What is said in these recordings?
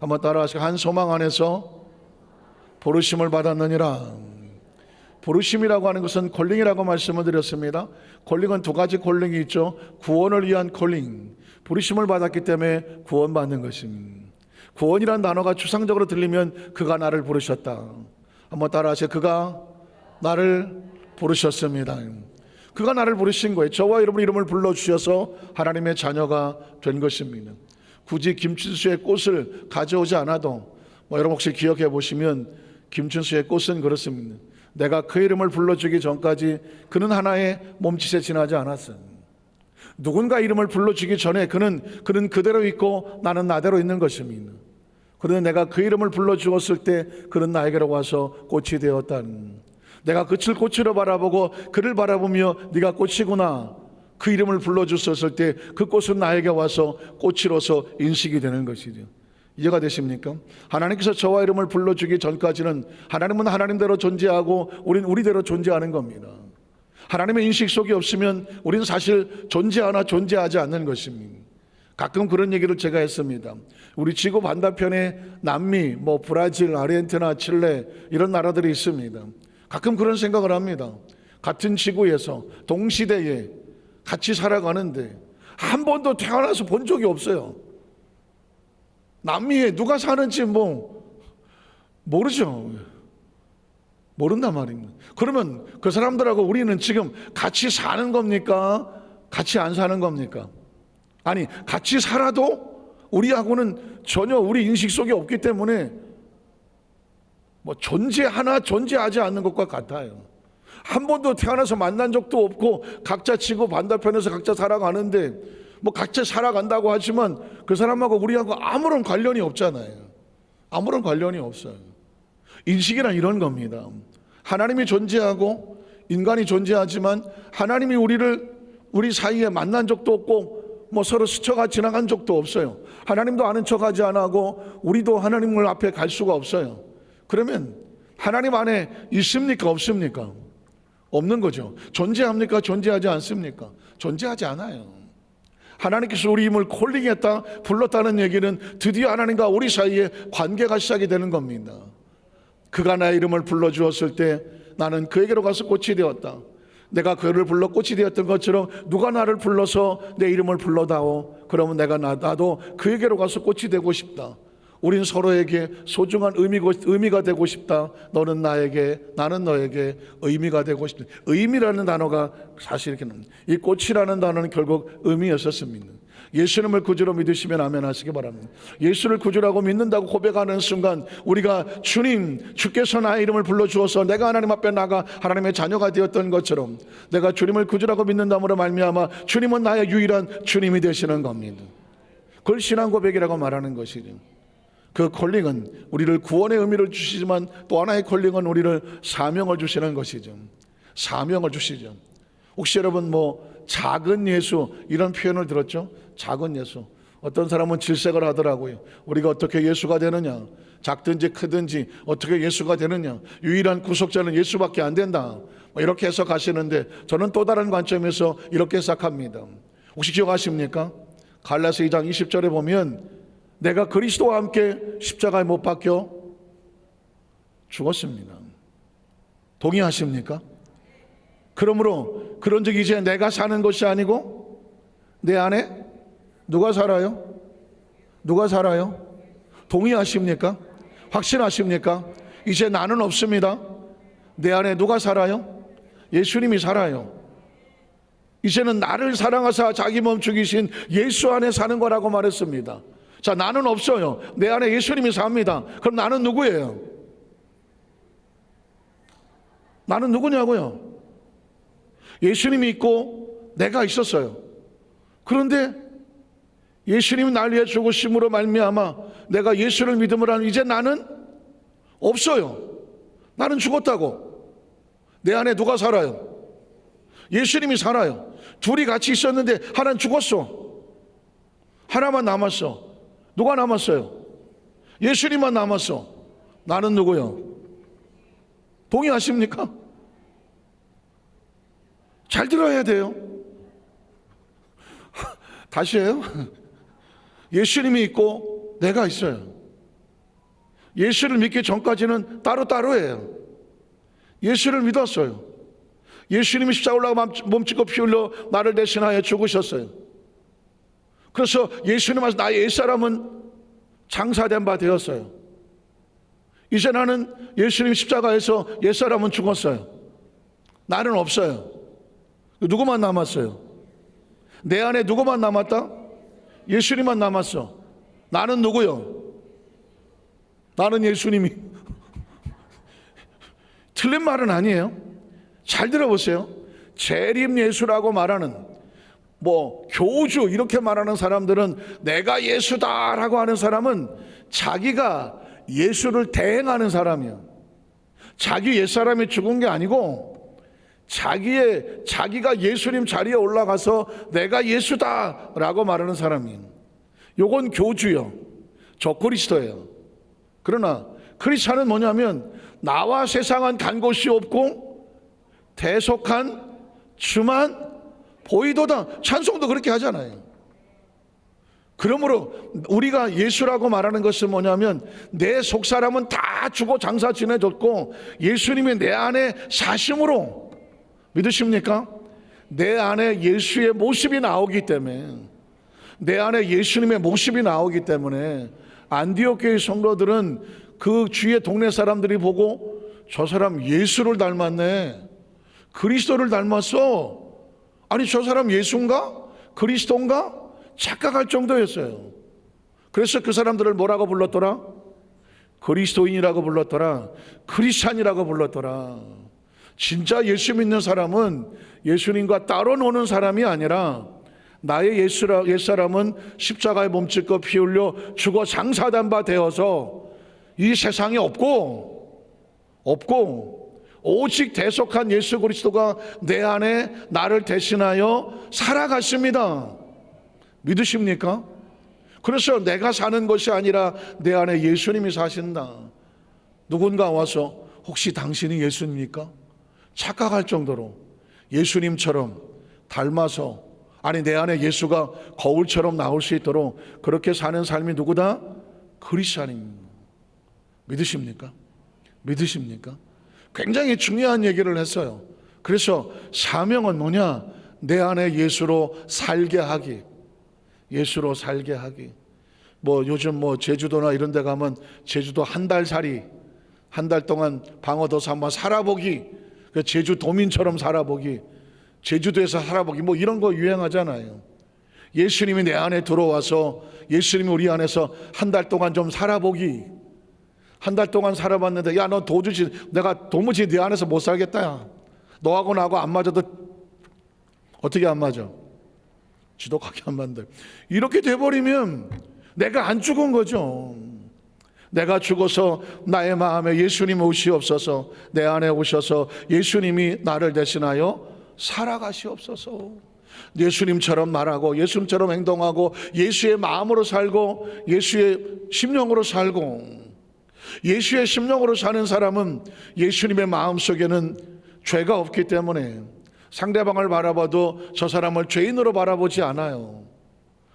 한번 따라하시고, 한 소망 안에서 부르심을 받았느니라. 부르심이라고 하는 것은 콜링이라고 말씀을 드렸습니다. 콜링은 두 가지 콜링이 있죠. 구원을 위한 콜링, 부르심을 받았기 때문에 구원받는 것입니다. 구원이란 단어가 추상적으로 들리면 그가 나를 부르셨다. 한번 따라하세요. 그가 나를 부르셨습니다. 그가 나를 부르신 거예요. 저와 여러분 이름을 불러주셔서 하나님의 자녀가 된 것입니다. 굳이 김춘수의 꽃을 가져오지 않아도 여러분 혹시 기억해 보시면 김춘수의 꽃은 그렇습니다. 내가 그 이름을 불러주기 전까지 그는 하나의 몸짓에 지나지 않았어요. 누군가 이름을 불러주기 전에 그는 그대로 있고 나는 나대로 있는 것입니다. 그런데 내가 그 이름을 불러주었을 때 그는 나에게로 와서 꽃이 되었다는, 내가 그칠 꽃으로 바라보고 그를 바라보며 네가 꽃이구나, 그 이름을 불러주셨을 때 그 꽃은 나에게 와서 꽃이로서 인식이 되는 것이죠. 이해가 되십니까? 하나님께서 저와 이름을 불러주기 전까지는 하나님은 하나님대로 존재하고 우리는 우리대로 존재하는 겁니다. 하나님의 인식 속에 없으면 우리는 사실 존재하나 존재하지 않는 것입니다. 가끔 그런 얘기를 제가 했습니다. 우리 지구 반대편에 남미, 브라질, 아르헨티나, 칠레 이런 나라들이 있습니다. 가끔 그런 생각을 합니다. 같은 지구에서 동시대에 같이 살아가는데 한 번도 태어나서 본 적이 없어요. 남미에 누가 사는지 모르죠. 모른단 말입니다. 그러면 그 사람들하고 우리는 지금 같이 사는 겁니까? 같이 안 사는 겁니까? 아니, 같이 살아도 우리하고는 전혀 우리 인식 속에 없기 때문에 존재하나 존재하지 않는 것과 같아요. 한 번도 태어나서 만난 적도 없고 각자 지구 반대편에서 각자 살아가는데 각자 살아간다고 하지만 그 사람하고 우리하고 아무런 관련이 없잖아요. 아무런 관련이 없어요. 인식이란 이런 겁니다. 하나님이 존재하고 인간이 존재하지만 하나님이 우리 사이에 만난 적도 없고 서로 스쳐가 지나간 적도 없어요. 하나님도 아는 척하지 않고 우리도 하나님을 앞에 갈 수가 없어요. 그러면 하나님 안에 있습니까? 없습니까? 없는 거죠. 존재합니까? 존재하지 않습니까? 존재하지 않아요. 하나님께서 우리 힘을 콜링했다, 불렀다는 얘기는 드디어 하나님과 우리 사이에 관계가 시작이 되는 겁니다. 그가 나의 이름을 불러주었을 때 나는 그에게로 가서 꽃이 되었다. 내가 그를 불러 꽃이 되었던 것처럼 누가 나를 불러서 내 이름을 불러다오. 그러면 나도 그에게로 가서 꽃이 되고 싶다. 우린 서로에게 소중한 의미가 되고 싶다. 너는 나에게, 나는 너에게 의미가 되고 싶다. 의미라는 단어가 사실 이렇게 이 꽃이라는 단어는 결국 의미였었습니다. 예수님을 구주로 믿으시면 아멘 하시기 바랍니다. 예수를 구주라고 믿는다고 고백하는 순간 우리가 주께서 나의 이름을 불러주어서 내가 하나님 앞에 나가 하나님의 자녀가 되었던 것처럼 내가 주님을 구주라고 믿는다므로 말미암아 주님은 나의 유일한 주님이 되시는 겁니다. 그걸 신앙 고백이라고 말하는 것이죠. 그 콜링은 우리를 구원의 의미를 주시지만 또 하나의 콜링은 우리를 사명을 주시는 것이죠. 사명을 주시죠. 혹시 여러분 작은 예수 이런 표현을 들었죠? 작은 예수. 어떤 사람은 질색을 하더라고요. 우리가 어떻게 예수가 되느냐? 작든지 크든지 어떻게 예수가 되느냐? 유일한 구속자는 예수밖에 안 된다. 이렇게 해석하시는데 저는 또 다른 관점에서 이렇게 해석합니다. 혹시 기억하십니까? 갈라디아 2장 20절에 보면 내가 그리스도와 함께 십자가에 못 박혀 죽었습니다. 동의하십니까? 그러므로 그런 적 이제 내가 사는 것이 아니고 내 안에 누가 살아요? 누가 살아요? 동의하십니까? 확신하십니까? 이제 나는 없습니다. 내 안에 누가 살아요? 예수님이 살아요. 이제는 나를 사랑하사 자기 몸 죽이신 예수 안에 사는 거라고 말했습니다. 자, 나는 없어요. 내 안에 예수님이 삽니다. 그럼 나는 누구예요? 나는 누구냐고요? 예수님이 있고 내가 있었어요. 그런데 예수님이 날 위해 죽으심으로 말미암아 내가 예수를 믿음으로 하는 이제 나는 없어요. 나는 죽었다고. 내 안에 누가 살아요? 예수님이 살아요. 둘이 같이 있었는데 하나는 죽었어. 하나만 남았어. 누가 남았어요? 예수님만 남았어. 나는 누구요? 동의하십니까? 잘 들어야 돼요. 다시 해요. 예수님이 있고 내가 있어요. 예수를 믿기 전까지는 따로따로예요. 예수를 믿었어요. 예수님이 십자가 올라가 몸짓고 피 흘려 나를 대신하여 죽으셨어요. 그래서 예수님 안에서 나의 옛사람은 장사된 바 되었어요. 이제 나는 예수님 십자가에서 옛사람은 죽었어요. 나는 없어요. 누구만 남았어요? 내 안에 누구만 남았다? 예수님만 남았어. 나는 누구요? 나는 예수님이. 틀린 말은 아니에요. 잘 들어보세요. 재림 예수라고 말하는 교주 이렇게 말하는 사람들은 내가 예수다라고 하는 사람은 자기가 예수를 대행하는 사람이야. 자기 옛사람이 죽은 게 아니고 자기가 예수님 자리에 올라가서 내가 예수다라고 말하는 사람이에요. 요건 교주요. 저 그리스도예요. 그러나 크리스찬은 뭐냐면 나와 세상은 간 곳이 없고 대속한 주만 보이도다. 찬송도 그렇게 하잖아요. 그러므로 우리가 예수라고 말하는 것은 뭐냐면 내 속사람은 다 죽어 장사 지내졌고 예수님이 내 안에 사심으로, 믿으십니까? 내 안에 예수의 모습이 나오기 때문에, 내 안에 예수님의 모습이 나오기 때문에 안디옥 교회 성도들은 그 주위의 동네 사람들이 보고 저 사람 예수를 닮았네, 그리스도를 닮았어, 아니 저 사람 예수인가? 그리스도인가? 착각할 정도였어요. 그래서 그 사람들을 뭐라고 불렀더라? 그리스도인이라고 불렀더라. 크리스찬이라고 불렀더라. 진짜 예수 믿는 사람은 예수님과 따로 노는 사람이 아니라 나의 옛사람은 십자가에 몸짓고 피 흘려 죽어 장사된 바 되어서 이 세상에 없고 오직 대속한 예수 그리스도가 내 안에 나를 대신하여 살아갔습니다. 믿으십니까? 그래서 내가 사는 것이 아니라 내 안에 예수님이 사신다. 누군가 와서 혹시 당신이 예수입니까? 착각할 정도로 예수님처럼 닮아서, 아니 내 안에 예수가 거울처럼 나올 수 있도록 그렇게 사는 삶이 누구다? 크리스찬입니다. 믿으십니까? 믿으십니까? 굉장히 중요한 얘기를 했어요. 그래서 사명은 뭐냐? 내 안에 예수로 살게 하기. 예수로 살게 하기. 요즘 제주도나 이런 데 가면 제주도 한 달 살이, 한 달 동안 방어도서 한번 살아보기, 제주 도민처럼 살아보기, 제주도에서 살아보기, 이런 거 유행하잖아요. 예수님이 내 안에 들어와서 예수님이 우리 안에서 한 달 동안 좀 살아보기. 한 달 동안 살아봤는데 야, 너 내가 도무지 네 안에서 못 살겠다. 야. 너하고 나하고 안 맞아도 어떻게 안 맞아? 지독하게 안 맞는데. 이렇게 돼버리면 내가 안 죽은 거죠. 내가 죽어서 나의 마음에 예수님 오시옵소서, 내 안에 오셔서 예수님이 나를 대신하여 살아가시옵소서. 예수님처럼 말하고 예수님처럼 행동하고 예수의 마음으로 살고 예수의 심령으로 살고, 예수의 심령으로 사는 사람은 예수님의 마음속에는 죄가 없기 때문에 상대방을 바라봐도 저 사람을 죄인으로 바라보지 않아요.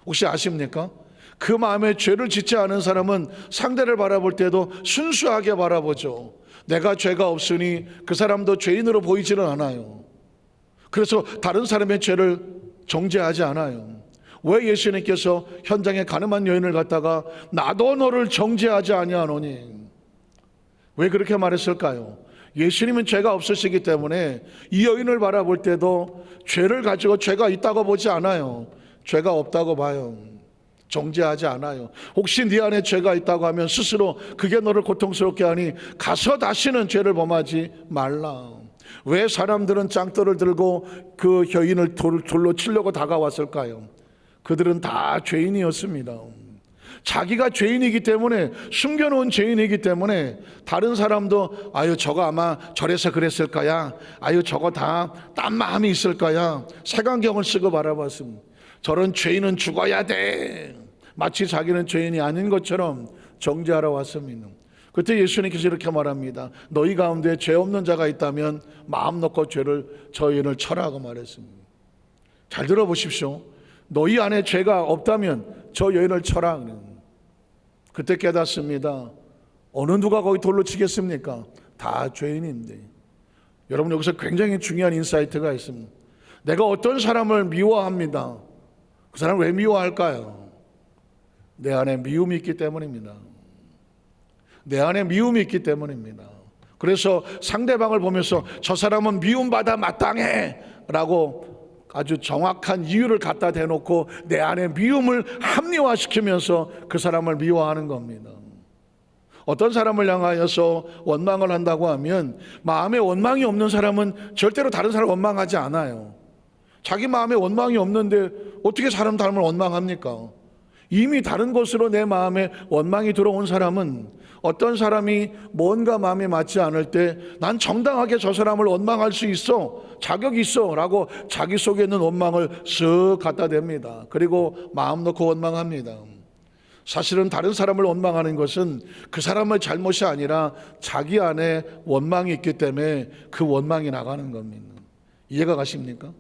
혹시 아십니까? 그 마음에 죄를 짓지 않은 사람은 상대를 바라볼 때도 순수하게 바라보죠. 내가 죄가 없으니 그 사람도 죄인으로 보이지는 않아요. 그래서 다른 사람의 죄를 정죄하지 않아요. 왜 예수님께서 현장에 가늠한 여인을 갖다가 나도 너를 정죄하지 아니하노니, 왜 그렇게 말했을까요? 예수님은 죄가 없으시기 때문에 이 여인을 바라볼 때도 죄를 가지고 죄가 있다고 보지 않아요. 죄가 없다고 봐요. 정죄하지 않아요. 혹시 네 안에 죄가 있다고 하면 스스로 그게 너를 고통스럽게 하니 가서 다시는 죄를 범하지 말라. 왜 사람들은 짱돌을 들고 그 여인을 돌로 치려고 다가왔을까요? 그들은 다 죄인이었습니다. 자기가 죄인이기 때문에, 숨겨놓은 죄인이기 때문에 다른 사람도 아유 저거 아마 저래서 그랬을 거야, 아유 저거 다 딴 마음이 있을 거야, 색안경을 쓰고 바라봤습니다. 저런 죄인은 죽어야 돼, 마치 자기는 죄인이 아닌 것처럼 정죄하러 왔습니다. 그때 예수님께서 이렇게 말합니다. 너희 가운데 죄 없는 자가 있다면 마음 놓고 저 여인을 쳐라고 말했습니다. 잘 들어보십시오. 너희 안에 죄가 없다면 저 여인을 쳐라. 그때 깨닫습니다. 어느 누가 거기 돌로 치겠습니까? 다 죄인인데. 여러분, 여기서 굉장히 중요한 인사이트가 있습니다. 내가 어떤 사람을 미워합니다. 그 사람을 왜 미워할까요? 내 안에 미움이 있기 때문입니다. 내 안에 미움이 있기 때문입니다. 그래서 상대방을 보면서 저 사람은 미움받아 마땅해 라고 아주 정확한 이유를 갖다 대놓고 내 안에 미움을 합리화시키면서 그 사람을 미워하는 겁니다. 어떤 사람을 향하여서 원망을 한다고 하면 마음에 원망이 없는 사람은 절대로 다른 사람을 원망하지 않아요. 자기 마음에 원망이 없는데 어떻게 사람을 원망합니까? 이미 다른 곳으로 내 마음에 원망이 들어온 사람은 어떤 사람이 뭔가 마음에 맞지 않을 때 난 정당하게 저 사람을 원망할 수 있어, 자격이 있어 라고 자기 속에 있는 원망을 쓱 갖다 댑니다. 그리고 마음 놓고 원망합니다. 사실은 다른 사람을 원망하는 것은 그 사람의 잘못이 아니라 자기 안에 원망이 있기 때문에 그 원망이 나가는 겁니다. 이해가 가십니까?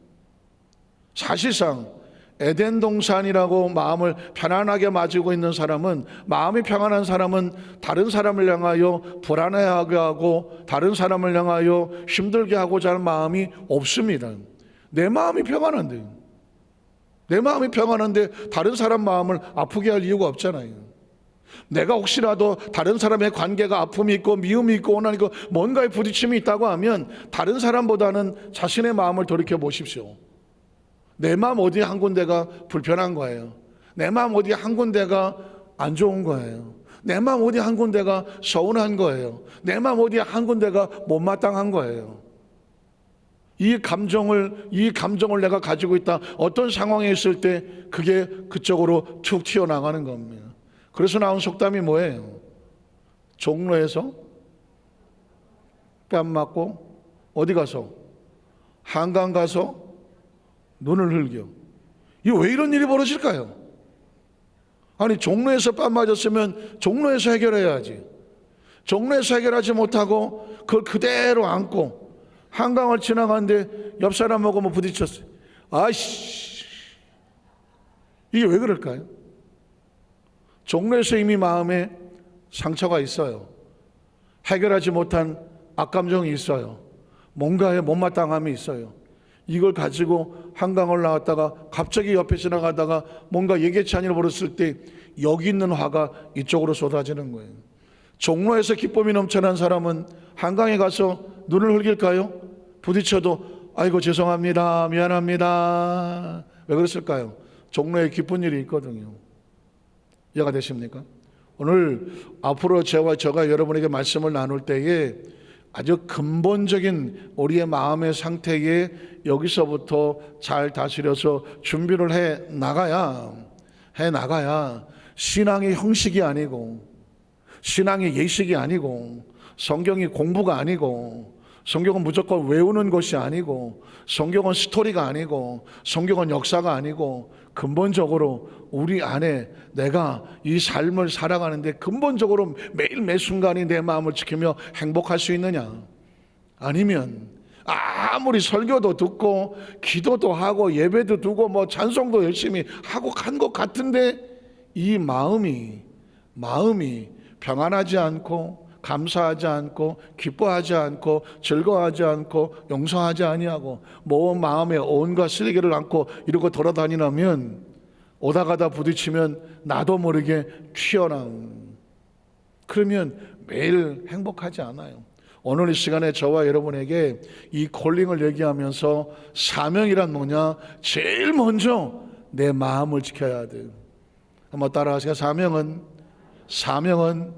사실상 에덴 동산이라고 마음을 편안하게 맞이고 있는 사람은, 마음이 평안한 사람은 다른 사람을 향하여 불안해하게 하고 다른 사람을 향하여 힘들게 하고자 하는 마음이 없습니다. 내 마음이 평안한데, 내 마음이 평안한데 다른 사람 마음을 아프게 할 이유가 없잖아요. 내가 혹시라도 다른 사람의 관계가 아픔이 있고 미움이 있고 원한이 있고 뭔가에 부딪힘이 있다고 하면 다른 사람보다는 자신의 마음을 돌이켜 보십시오. 내 마음 어디 한 군데가 불편한 거예요. 내 마음 어디 한 군데가 안 좋은 거예요. 내 마음 어디 한 군데가 서운한 거예요. 내 마음 어디 한 군데가 못마땅한 거예요. 이 감정을 내가 가지고 있다. 어떤 상황에 있을 때 그게 그쪽으로 툭 튀어나가는 겁니다. 그래서 나온 속담이 뭐예요? 종로에서 뺨 맞고 어디 가서? 한강 가서 눈을 흘겨. 이게 왜 이런 일이 벌어질까요? 아니, 종로에서 뺨 맞았으면 종로에서 해결해야지. 종로에서 해결하지 못하고 그걸 그대로 안고 한강을 지나가는데 옆 사람하고 뭐 부딪혔어요. 아이씨, 이게 왜 그럴까요? 종로에서 이미 마음에 상처가 있어요. 해결하지 못한 악감정이 있어요. 뭔가에 못마땅함이 있어요. 이걸 가지고 한강을 나왔다가 갑자기 옆에 지나가다가 뭔가 예기치 않은 일을 벌였을 때 여기 있는 화가 이쪽으로 쏟아지는 거예요. 종로에서 기쁨이 넘쳐난 사람은 한강에 가서 눈을 흘길까요? 부딪혀도 아이고 죄송합니다, 미안합니다. 왜 그랬을까요? 종로에 기쁜 일이 있거든요. 이해가 되십니까? 오늘 앞으로 제가 여러분에게 말씀을 나눌 때에 아주 근본적인 우리의 마음의 상태에 여기서부터 잘 다스려서 준비를 해 나가야 신앙의 형식이 아니고, 신앙의 예식이 아니고, 성경이 공부가 아니고, 성경은 무조건 외우는 것이 아니고, 성경은 스토리가 아니고, 성경은 역사가 아니고, 근본적으로 우리 안에 내가 이 삶을 살아가는데 근본적으로 매일 매 순간이 내 마음을 지키며 행복할 수 있느냐? 아니면 아무리 설교도 듣고 기도도 하고 예배도 두고 뭐 찬송도 열심히 하고 간 것 같은데 이 마음이 평안하지 않고 감사하지 않고 기뻐하지 않고 즐거워하지 않고 용서하지 아니하고 뭐 마음에 온갖 쓰레기를 안고 이러고 돌아다니면 오다가다 부딪히면 나도 모르게 튀어나온, 그러면 매일 행복하지 않아요. 오늘 이 시간에 저와 여러분에게 이 콜링을 얘기하면서 사명이란 뭐냐? 제일 먼저 내 마음을 지켜야 돼요. 한번 따라하세요. 사명은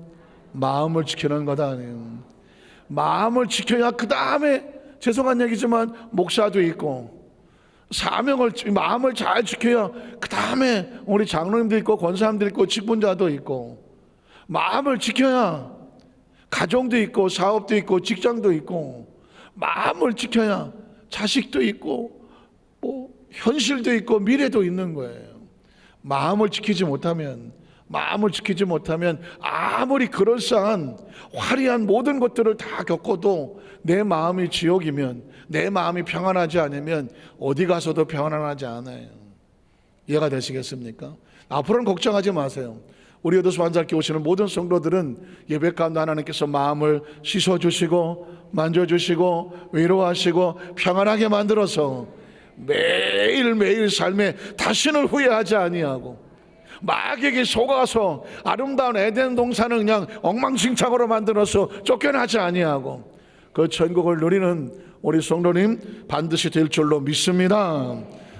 마음을 지키는 거다. 마음을 지켜야 그 다음에, 죄송한 얘기지만 목사도 있고, 마음을 잘 지켜야 그 다음에 우리 장로님도 있고 권사님도 있고 직분자도 있고, 마음을 지켜야 가정도 있고 사업도 있고 직장도 있고, 마음을 지켜야 자식도 있고 뭐 현실도 있고 미래도 있는 거예요. 마음을 지키지 못하면 아무리 그럴싸한 화려한 모든 것들을 다 겪어도 내 마음이 지옥이면, 내 마음이 평안하지 않으면 어디 가서도 평안하지 않아요. 이해가 되시겠습니까? 앞으로는 걱정하지 마세요. 우리 어디서 환자께 오시는 모든 성도들은 예배 가운데 하나님께서 마음을 씻어주시고 만져주시고 위로하시고 평안하게 만들어서 매일매일 삶에 다시는 후회하지 아니하고 마귀에게 속아서 아름다운 에덴 동산을 그냥 엉망진창으로 만들어서 쫓겨나지 아니하고 그 천국을 누리는 우리 성도님 반드시 될 줄로 믿습니다.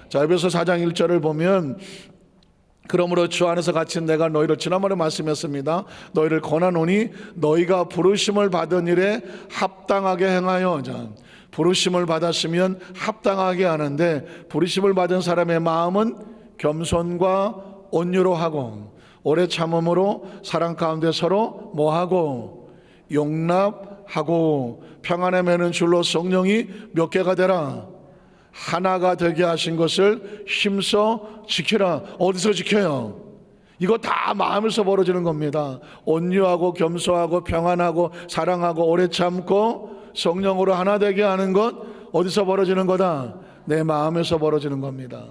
자, 에베소 4장 1절을 보면 그러므로 주 안에서 갇힌 내가 너희를 지난번에 말씀했습니다. 너희를 권하노니 너희가 부르심을 받은 일에 합당하게 행하여. 자, 부르심을 받았으면 합당하게 하는데 부르심을 받은 사람의 마음은 겸손과 온유로 하고 오래 참음으로 사랑 가운데 서로 뭐하고 용납하고 평안에 매는 줄로 성령이 몇 개가 되라 하나가 되게 하신 것을 힘써 지키라. 어디서 지켜요? 이거 다 마음에서 벌어지는 겁니다. 온유하고 겸손하고 평안하고 사랑하고 오래 참고 성령으로 하나 되게 하는 것 어디서 벌어지는 거다? 내 마음에서 벌어지는 겁니다.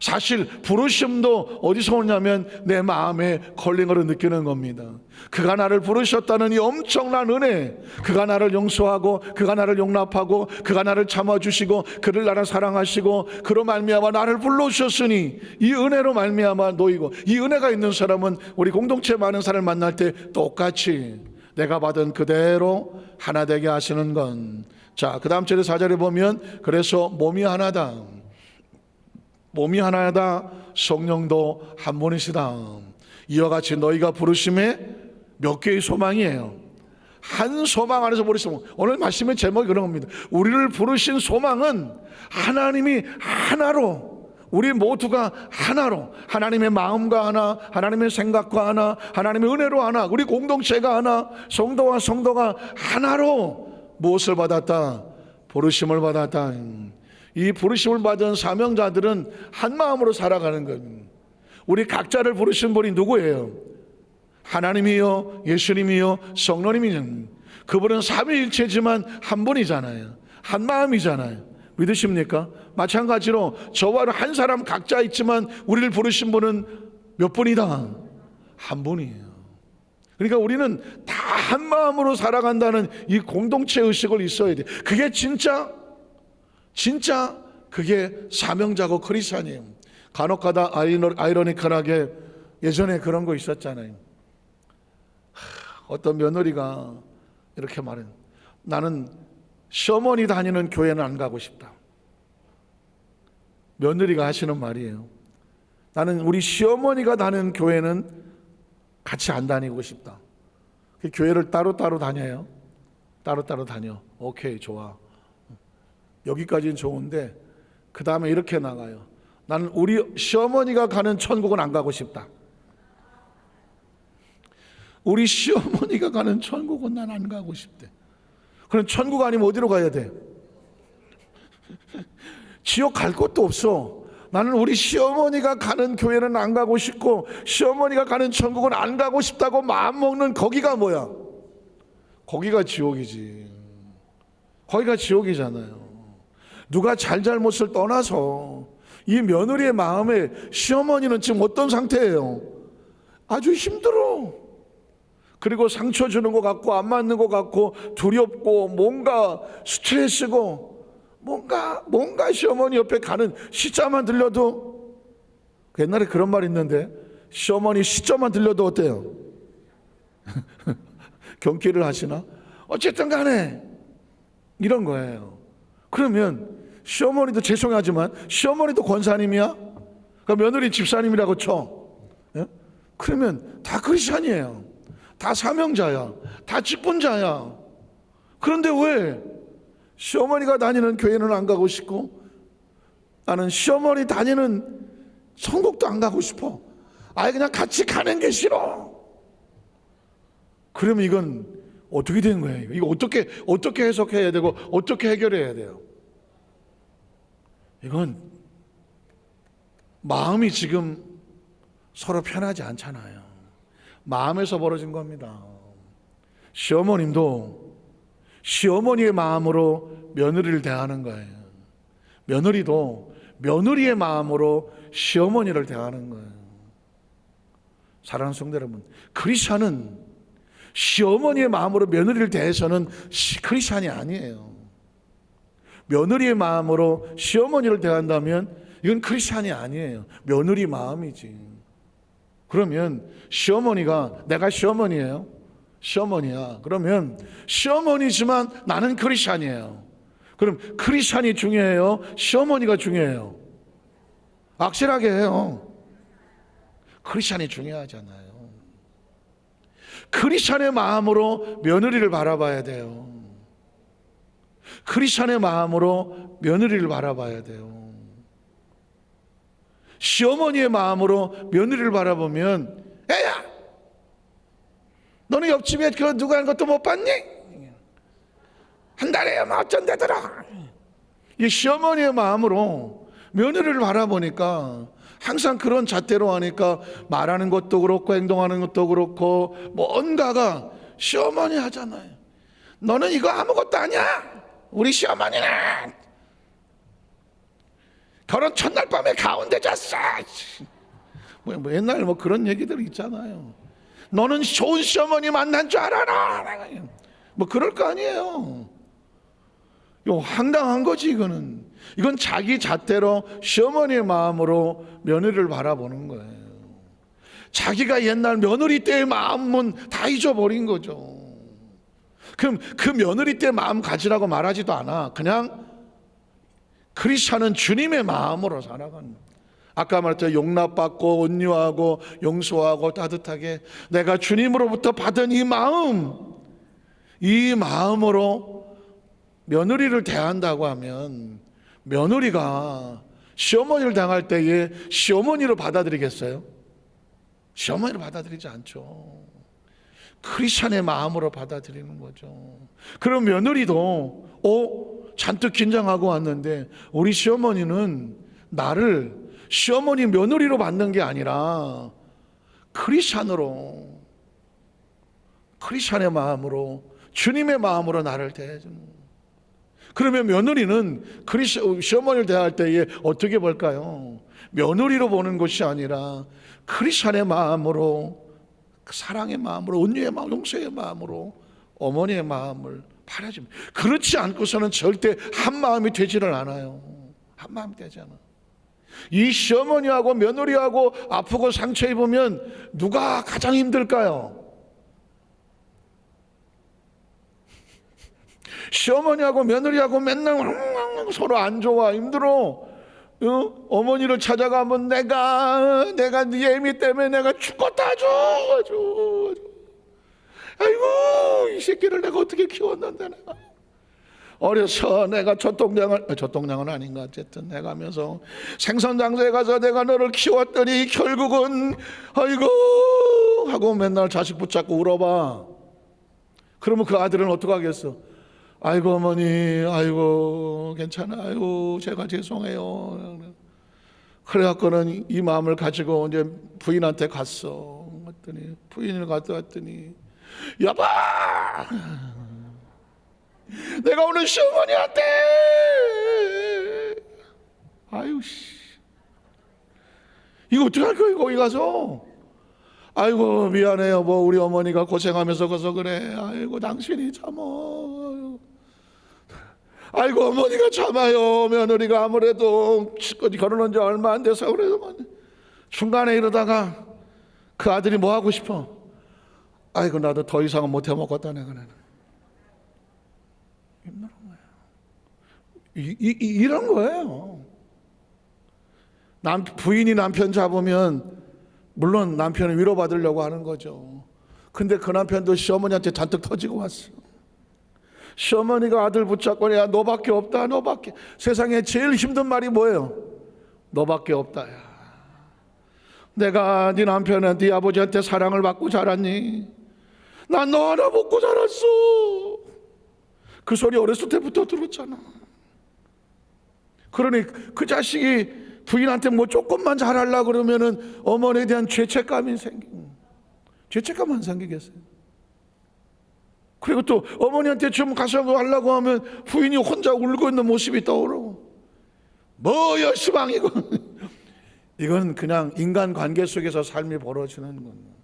사실 부르심도 어디서 오냐면 내 마음에 걸림으로 느끼는 겁니다. 그가 나를 부르셨다는 이 엄청난 은혜, 그가 나를 용서하고 그가 나를 용납하고 그가 나를 참아주시고 그를 나를 사랑하시고 그로 말미암아 나를 불러주셨으니 이 은혜로 말미암아 놓이고 이 은혜가 있는 사람은 우리 공동체 많은 사람을 만날 때 똑같이 내가 받은 그대로 하나 되게 하시는 건. 자, 그 다음 절의 4절에 보면 그래서 몸이 하나다. 몸이 하나다. 성령도 한 분이시다. 이와 같이 너희가 부르심에 몇 개의 소망이에요. 한 소망 안에서 부르시면 오늘 말씀의 제목이 그런 겁니다. 우리를 부르신 소망은 하나님이 하나로 우리 모두가 하나로 하나님의 마음과 하나 하나님의 생각과 하나 하나님의 은혜로 하나 우리 공동체가 하나 성도와 성도가 하나로 무엇을 받았다? 부르심을 받았다. 이 부르심을 받은 사명자들은 한 마음으로 살아가는 겁니다. 우리 각자를 부르신 분이 누구예요? 하나님이요 예수님이요 성령님이요. 그분은 삼위일체지만 한 분이잖아요. 한 마음이잖아요. 믿으십니까? 마찬가지로 저와 한 사람 각자 있지만 우리를 부르신 분은 몇 분이다? 한 분이에요. 그러니까 우리는 다 한 마음으로 살아간다는 이 공동체 의식을 있어야 돼. 그게 진짜 그게 사명자고 크리스찬이에요. 간혹가다 아이러니컬하게 예전에 그런 거 있었잖아요. 어떤 며느리가 이렇게 말해요. 나는 시어머니 다니는 교회는 안 가고 싶다. 며느리가 하시는 말이에요. 나는 우리 시어머니가 다니는 교회는 같이 안 다니고 싶다. 교회를 따로따로 다녀요. 따로따로 다녀. 오케이, 좋아. 여기까지는 좋은데 그 다음에 이렇게 나가요. 나는 우리 시어머니가 가는 천국은 안 가고 싶다. 우리 시어머니가 가는 천국은 난 안 가고 싶대. 그럼 천국 아니면 어디로 가야 돼? 지옥 갈 곳도 없어. 나는 우리 시어머니가 가는 교회는 안 가고 싶고 시어머니가 가는 천국은 안 가고 싶다고 마음먹는 거기가 뭐야? 거기가 지옥이지. 거기가 지옥이잖아요. 누가 잘잘못을 떠나서 이 며느리의 마음에 시어머니는 지금 어떤 상태예요? 아주 힘들어. 그리고 상처 주는 것 같고 안 맞는 것 같고 두렵고 뭔가 스트레스고 뭔가 시어머니 옆에 가는 시자만 들려도 옛날에 그런 말 있는데 시어머니 시자만 들려도 어때요? 경기를 하시나? 어쨌든 간에 이런 거예요. 그러면 시어머니도 죄송하지만 시어머니도 권사님이야? 그러니까 며느리 집사님이라고 쳐. 예? 그러면 다 크리스찬이에요. 다 사명자야. 다 직분자야. 그런데 왜 시어머니가 다니는 교회는 안 가고 싶고 나는 시어머니 다니는 천국도 안 가고 싶어. 아예 그냥 같이 가는 게 싫어. 그러면 이건 어떻게 되는 거예요? 이거 어떻게 해석해야 되고 어떻게 해결해야 돼요? 이건 마음이 지금 서로 편하지 않잖아요. 마음에서 벌어진 겁니다. 시어머님도 시어머니의 마음으로 며느리를 대하는 거예요. 며느리도 며느리의 마음으로 시어머니를 대하는 거예요. 사랑하는 성도 여러분, 크리스찬은 시어머니의 마음으로 며느리를 대해서는 크리스찬이 아니에요. 며느리의 마음으로 시어머니를 대한다면 이건 크리스찬이 아니에요. 며느리 마음이지. 그러면 시어머니가, 내가 시어머니예요, 시어머니야, 그러면 시어머니지만 나는 크리스찬이에요. 그럼 크리스찬이 중요해요, 시어머니가 중요해요? 확실하게 해요. 크리스찬이 중요하잖아요. 크리스찬의 마음으로 며느리를 바라봐야 돼요. 크리스찬의 마음으로 며느리를 바라봐야 돼요. 시어머니의 마음으로 며느리를 바라보면, 야야, 너는 옆집에 그 누가 하는 것도 못 봤니? 한 달에 뭐 어쩐다더라. 이 시어머니의 마음으로 며느리를 바라보니까 항상 그런 잣대로 하니까 말하는 것도 그렇고 행동하는 것도 그렇고 뭔가가 시어머니 하잖아요. 너는 이거 아무것도 아니야. 우리 시어머니는 결혼 첫날 밤에 가운데 잤어. 뭐 옛날 뭐 그런 얘기들 있잖아요. 너는 좋은 시어머니 만난 줄 알아라. 뭐 그럴 거 아니에요. 이거 황당한 거지. 이건 자기 잣대로 시어머니의 마음으로 며느리를 바라보는 거예요. 자기가 옛날 며느리 때의 마음은 다 잊어버린 거죠. 그럼 그 며느리 때 마음 가지라고 말하지도 않아. 그냥 크리스찬은 주님의 마음으로 살아가는 거예요. 아까 말했죠. 용납받고 온유하고 용서하고 따뜻하게 내가 주님으로부터 받은 이 마음으로 며느리를 대한다고 하면, 며느리가 시어머니를 당할 때에 시어머니로 받아들이겠어요? 시어머니로 받아들이지 않죠. 크리스찬의 마음으로 받아들이는 거죠. 그럼 며느리도 잔뜩 긴장하고 왔는데 우리 시어머니는 나를 시어머니 며느리로 받는 게 아니라 크리스찬의 마음으로, 주님의 마음으로 나를 대해주는 거예요. 그러면 며느리는 시어머니를 대할 때에 어떻게 볼까요? 며느리로 보는 것이 아니라 크리스찬의 마음으로, 사랑의 마음으로, 온유의 마음, 용서의 마음으로 어머니의 마음을 바라줍니다. 그렇지 않고서는 절대 한 마음이 되지를 않아요. 한 마음이 되지 않아. 이 시어머니하고 며느리하고 아프고 상처 입으면 누가 가장 힘들까요? 시어머니하고 며느리하고 맨날 서로 안 좋아, 힘들어. 어머니를 찾아가면 내가 네 애미 때문에 내가 죽겠다 줘. 아이고, 이 새끼를 내가 어떻게 키웠는데, 내가 어려서 내가 젖동량은 아닌가, 어쨌든 내가 하면서 생선장소에 가서 내가 너를 키웠더니 결국은 아이고 하고 맨날 자식 붙잡고 울어봐. 그러면 그 아들은 어떡하겠어? 아이고 어머니, 아이고 괜찮아요, 제가 죄송해요. 그래갖고는 이 마음을 가지고 이제 부인한테 갔어. 그랬더니 부인을 갔더니 여보, 내가 오늘 시어머니한테, 아유 씨, 이거 어떡할 거야 거기 가서. 아이고 미안해요, 뭐 우리 어머니가 고생하면서 가서 그래. 아이고 당신이 참어. 아이고 어머니가 참아요. 며느리가 아무래도 결혼한 지 얼마 안 돼서 그래도. 중간에 이러다가 그 아들이 뭐 하고 싶어? 아이고 나도 더 이상은 못 해먹었다 내가. 힘든 거예요. 이런 거예요. 부인이 남편 잡으면 물론 남편을 위로받으려고 하는 거죠. 근데 그 남편도 시어머니한테 잔뜩 터지고 왔어. 시어머니가 아들 붙잡고, 야 너밖에 없다, 너밖에. 세상에 제일 힘든 말이 뭐예요? 너밖에 없다. 야, 내가 네 남편한테, 네 아버지한테 사랑을 받고 자랐니? 난 너 하나 먹고 자랐어. 그 소리 어렸을 때부터 들었잖아. 그러니 그 자식이 부인한테 뭐 조금만 잘하려고 그러면은 어머니에 대한 죄책감이 죄책감 안 생기겠어요? 그리고 또 어머니한테 좀 가서 뭐 하려고 하면 부인이 혼자 울고 있는 모습이 떠오르고, 뭐여 시방이고. 이건 그냥 인간 관계 속에서 삶이 벌어지는 겁니다.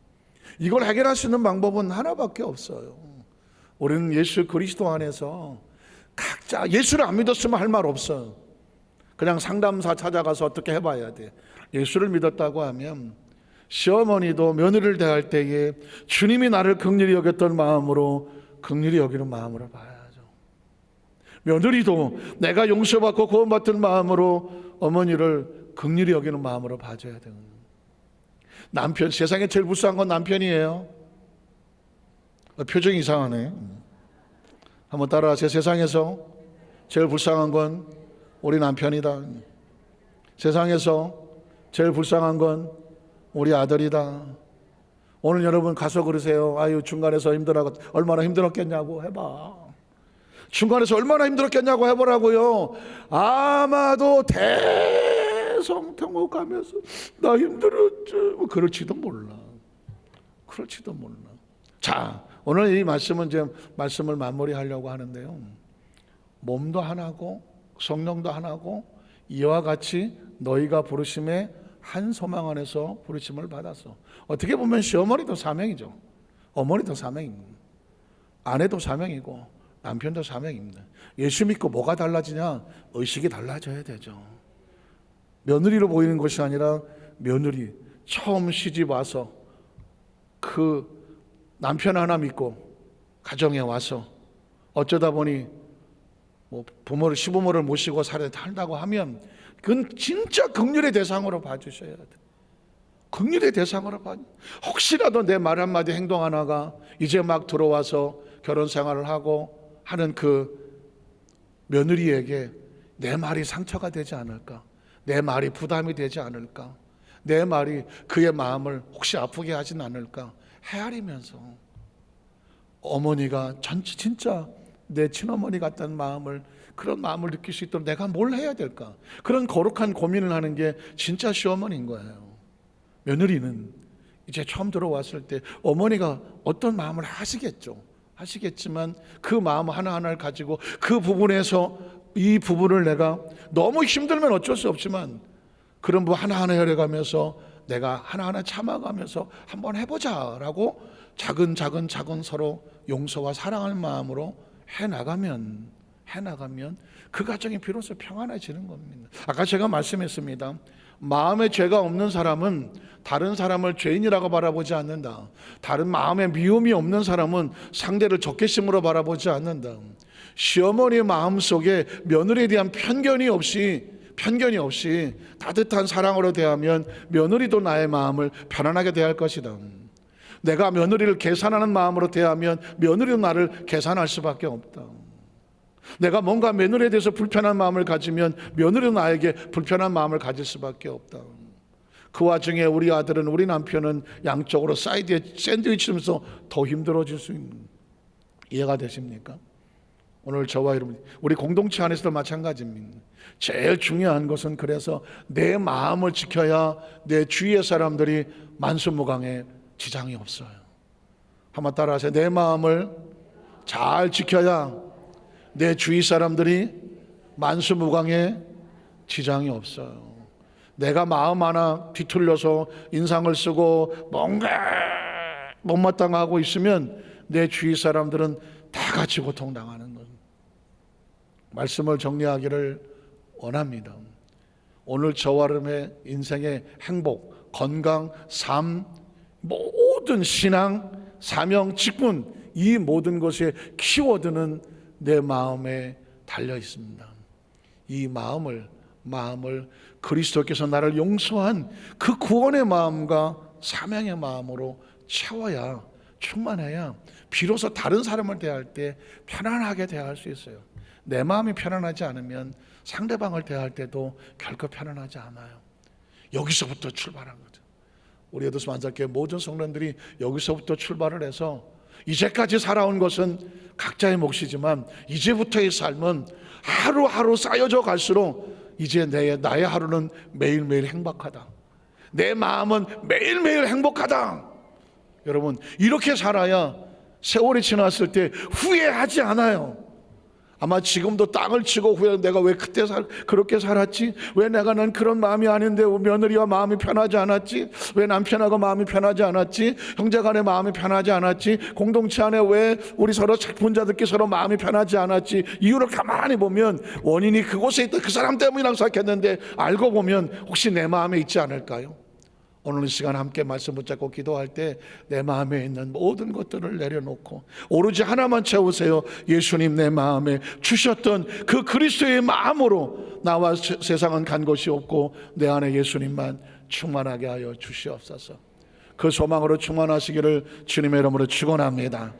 이걸 해결할 수 있는 방법은 하나밖에 없어요. 우리는 예수 그리스도 안에서 각자 예수를 안 믿었으면 할 말 없어요. 그냥 상담사 찾아가서 어떻게 해봐야 돼. 예수를 믿었다고 하면 시어머니도 며느리를 대할 때에 주님이 나를 긍휼히 여겼던 마음으로 긍휼히 여기는 마음으로 봐야죠. 며느리도 내가 용서받고 구원받은 마음으로 어머니를 긍휼히 여기는 마음으로 봐줘야 돼요. 남편, 세상에 제일 불쌍한 건 남편이에요. 표정이 이상하네. 한번 따라하세요. 세상에서 제일 불쌍한 건 우리 남편이다. 세상에서 제일 불쌍한 건 우리 아들이다. 오늘 여러분 가서 그러세요. 아유, 중간에서 얼마나 힘들었겠냐고 해봐. 중간에서 얼마나 힘들었겠냐고 해보라고요. 아마도 대성통곡 가면서 나 힘들었지. 뭐 그럴지도 몰라. 그럴지도 몰라. 자, 오늘 이 말씀은 이제 말씀을 마무리하려고 하는데요. 몸도 하나고 성령도 하나고 이와 같이 너희가 부르심에 한 소망 안에서 부르심을 받았어. 어떻게 보면 시어머니도 사명이죠. 어머니도 사명입니다. 아내도 사명이고 남편도 사명입니다. 예수 믿고 뭐가 달라지냐? 의식이 달라져야 되죠. 며느리로 보이는 것이 아니라 며느리 처음 시집 와서 그 남편 하나 믿고 가정에 와서 어쩌다 보니 뭐 부모를 시부모를 모시고 살다고 하면 그건 진짜 긍휼의 대상으로 봐주셔야 돼. 긍휼의 대상으로 봐. 혹시라도 내 말 한마디 행동 하나가 이제 막 들어와서 결혼 생활을 하고 하는 그 며느리에게 내 말이 상처가 되지 않을까? 내 말이 부담이 되지 않을까? 내 말이 그의 마음을 혹시 아프게 하진 않을까? 헤아리면서 어머니가 진짜 내 친어머니 같다는 마음을 그런 마음을 느낄 수 있도록 내가 뭘 해야 될까? 그런 거룩한 고민을 하는 게 진짜 시어머니인 거예요. 며느리는 이제 처음 들어왔을 때 어머니가 어떤 마음을 하시겠지만 그 마음 하나하나를 가지고 그 부분에서 이 부분을 내가 너무 힘들면 어쩔 수 없지만 그런 부분 하나하나 해려가면서 내가 하나하나 참아가면서 한번 해보자라고 작은 서로 용서와 사랑할 마음으로 해나가면 그 가정이 비로소 평안해지는 겁니다. 아까 제가 말씀했습니다. 마음에 죄가 없는 사람은 다른 사람을 죄인이라고 바라보지 않는다. 다른 마음에 미움이 없는 사람은 상대를 적개심으로 바라보지 않는다. 시어머니의 마음속에 며느리에 대한 편견이 없이 따뜻한 사랑으로 대하면 며느리도 나의 마음을 편안하게 대할 것이다. 내가 며느리를 계산하는 마음으로 대하면 며느리도 나를 계산할 수밖에 없다. 내가 뭔가 며느리에 대해서 불편한 마음을 가지면 며느리도 나에게 불편한 마음을 가질 수밖에 없다. 그 와중에 우리 아들은 우리 남편은 양쪽으로 사이드에 샌드위치면서 더 힘들어질 수 있는, 이해가 되십니까? 오늘 저와 여러분 우리 공동체 안에서도 마찬가지입니다. 제일 중요한 것은 그래서 내 마음을 지켜야 내 주위의 사람들이 만수무강에 지장이 없어요. 한번 따라하세요. 내 마음을 잘 지켜야 내 주위 사람들이 만수무강에 지장이 없어요. 내가 마음 하나 뒤틀려서 인상을 쓰고 뭔가 못마땅하고 있으면 내 주위 사람들은 다 같이 고통당하는 거예요. 말씀을 정리하기를 원합니다. 오늘 저와 여러분의 인생의 행복, 건강, 삶, 모든 신앙, 사명, 직분, 이 모든 것의 키워드는 내 마음에 달려 있습니다. 이 마음을 그리스도께서 나를 용서한 그 구원의 마음과 사명의 마음으로 채워야, 충만해야 비로소 다른 사람을 대할 때 편안하게 대할 수 있어요. 내 마음이 편안하지 않으면 상대방을 대할 때도 결코 편안하지 않아요. 여기서부터 출발한 거죠. 우리 에도스 만삭교회 모든 성도들이 여기서부터 출발을 해서 이제까지 살아온 것은 각자의 몫이지만 이제부터의 삶은 하루하루 쌓여져 갈수록 이제 나의 하루는 매일매일 행복하다. 내 마음은 매일매일 행복하다. 여러분, 이렇게 살아야 세월이 지났을 때 후회하지 않아요. 아마 지금도 땅을 치고 후회, 내가 왜 그때 그렇게 살았지? 왜 난 그런 마음이 아닌데 왜 며느리와 마음이 편하지 않았지? 왜 남편하고 마음이 편하지 않았지? 형제간에 마음이 편하지 않았지? 공동체 안에 왜 우리 서로 혼자들끼리 서로 마음이 편하지 않았지? 이유를 가만히 보면 원인이 그곳에 있던 그 사람 때문이라고 생각했는데 알고 보면 혹시 내 마음에 있지 않을까요? 오늘 시간 함께 말씀 붙잡고 기도할 때 내 마음에 있는 모든 것들을 내려놓고 오로지 하나만 채우세요. 예수님 내 마음에 주셨던 그 그리스도의 마음으로 나와 세상은 간 곳이 없고 내 안에 예수님만 충만하게 하여 주시옵소서. 그 소망으로 충만하시기를 주님의 이름으로 축원합니다.